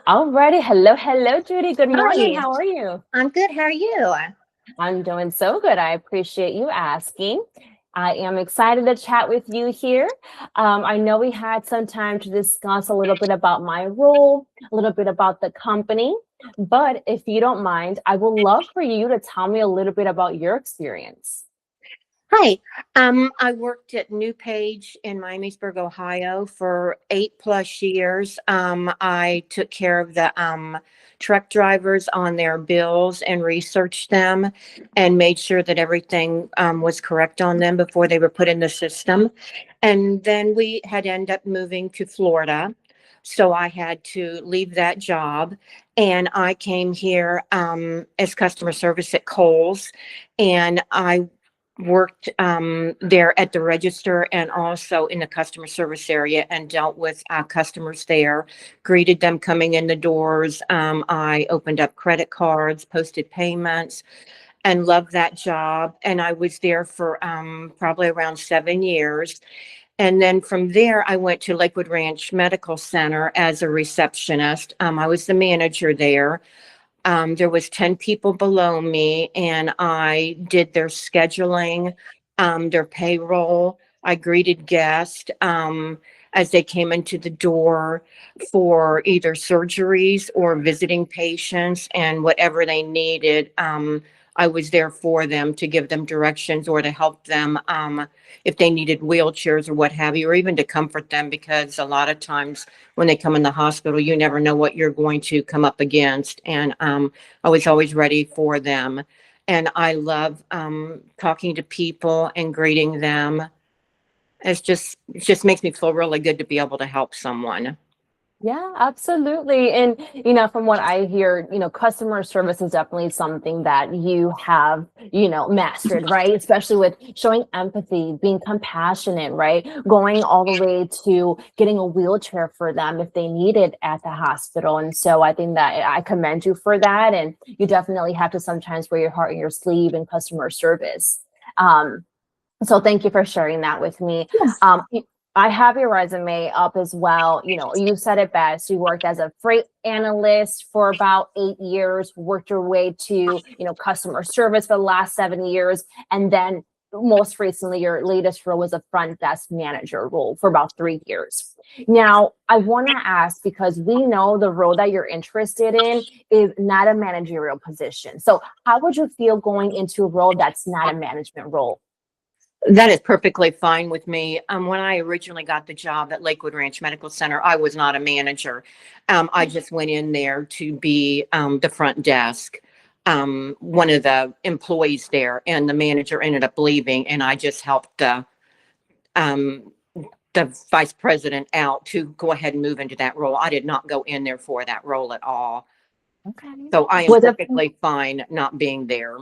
Alrighty. Hello, hello, Judy. Good morning. Hi, How are you? I'm good. How are you? I'm doing so good. I appreciate you asking. I am excited to chat with you here. I know we had some time to discuss a little bit about my role, a little bit about the company, but if you don't mind, I would love for you to tell me a little bit about your experience. Hi. I worked at New Page in Miamisburg, Ohio for 8+ years. I took care of the truck drivers on their bills and researched them and made sure that everything was correct on them before they were put in the system. And then we had ended up moving to Florida. So I had to leave that job and I came here as customer service at Kohl's, and I worked there at the register and also in the customer service area and dealt with customers there, greeted them coming in the doors. I opened up credit cards, posted payments, and loved that job. And I was there for probably around 7 years. And then from there, I went to Lakewood Ranch Medical Center as a receptionist. I was the manager there. There was 10 people below me, and I did their scheduling, their payroll. I greeted guests as they came into the door for either surgeries or visiting patients and whatever they needed. I was there for them to give them directions or to help them if they needed wheelchairs or what have you, or even to comfort them, because a lot of times when they come in the hospital, you never know what you're going to come up against. And I was always ready for them. And I love talking to people and greeting them. It just makes me feel really good to be able to help someone. Yeah, absolutely. And, from what I hear, customer service is definitely something that you have, mastered, right? Especially with showing empathy, being compassionate, right? Going all the way to getting a wheelchair for them if they need it at the hospital. And so I think that I commend you for that. And you definitely have to sometimes wear your heart on your sleeve in customer service. Um, so thank you for sharing that with me. Yes. I have your resume up as well. You said it best. You worked as a freight analyst for about 8 years, worked your way to, customer service for the last 7 years. And then most recently, your latest role was a front desk manager role for about 3 years. Now, I want to ask, because we know the role that you're interested in is not a managerial position. So how would you feel going into a role that's not a management role? That is perfectly fine with me. When I originally got the job at Lakewood Ranch Medical Center, I was not a manager. I just went in there to be the front desk, one of the employees there, and the manager ended up leaving, and I just helped um, the vice president out to go ahead and move into that role. I did not go in there for that role at all. Okay. So I am Was it perfectly fine not being there.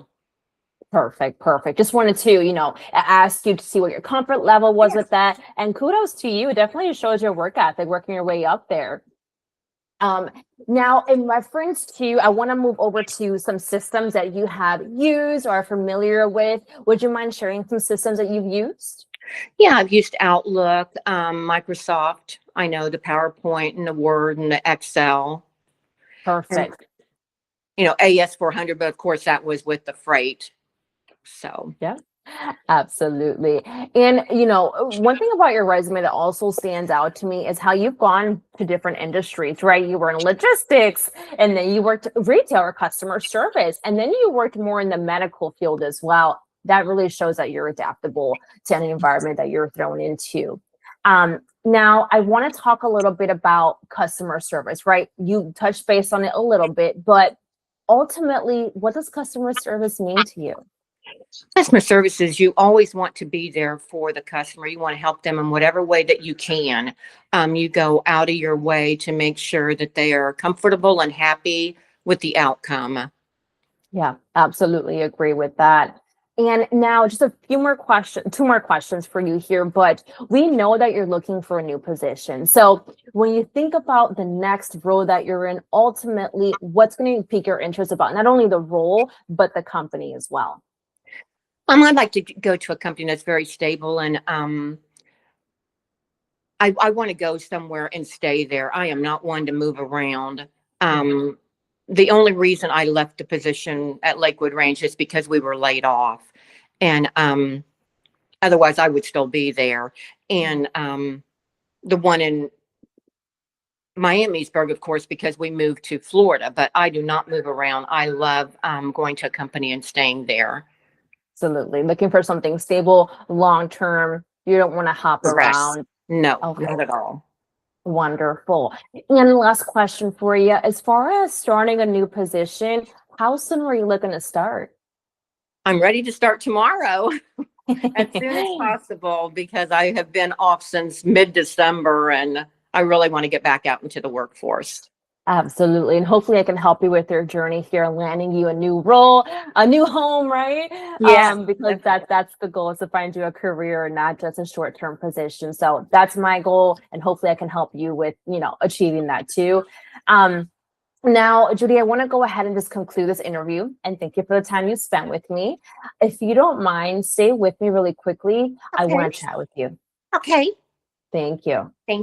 perfect? Perfect. Just wanted to, ask you to see what your comfort level was with that. And kudos to you. It definitely shows your work ethic, working your way up there. Um, Now, in reference to, I want to move over to some systems that you have used or are familiar with. Would you mind sharing some systems that you've used? Yeah, I've used Outlook, Microsoft. I know the PowerPoint and the Word and the Excel, and Perfect. AS400, but of course that was with the freight. So Yeah. Absolutely. And, one thing about your resume that also stands out to me is how you've gone to different industries, right? You were in logistics, and then you worked retail or customer service, and then you worked more in the medical field as well. That really shows that you're adaptable to any environment that you're thrown into. Now, I want to talk a little bit about customer service, right? You touched base on it a little bit, but ultimately, what does customer service mean to you? customer services, you always want to be there for the customer. You want to help them in whatever way that you can. You go out of your way to make sure that they are comfortable and happy with the outcome. Yeah, absolutely agree with that. And now just a few more questions, two more questions for you here, but we know that you're looking for a new position. So when you think about the next role that you're in, ultimately, what's going to pique your interest about not only the role, but the company as well? I'd like to go to a company that's very stable and I want to go somewhere and stay there. I am not one to move around. The only reason I left the position at Lakewood Range is because we were laid off. And otherwise I would still be there. And the one in Miamisburg, of course, because we moved to Florida, but I do not move around. I love going to a company and staying there. Absolutely. Looking for something stable, long term. You don't want to hop Correct. around. No, Okay. not at all. Wonderful. And last question for you. As far as starting a new position, how soon are you looking to start? I'm ready to start tomorrow as soon as possible because I have been off since mid-December and I really want to get back out into the workforce. Absolutely. And hopefully I can help you with your journey here, landing you a new role, a new home, right? Yeah, Because that's the goal, is to find you a career, not just a short-term position. So that's my goal. And hopefully I can help you with, achieving that too. Now, Judy, I want to go ahead and just conclude this interview and thank you for the time you spent with me. If you don't mind, stay with me really quickly. I Okay. want to chat with you. Okay. Thank you. Thank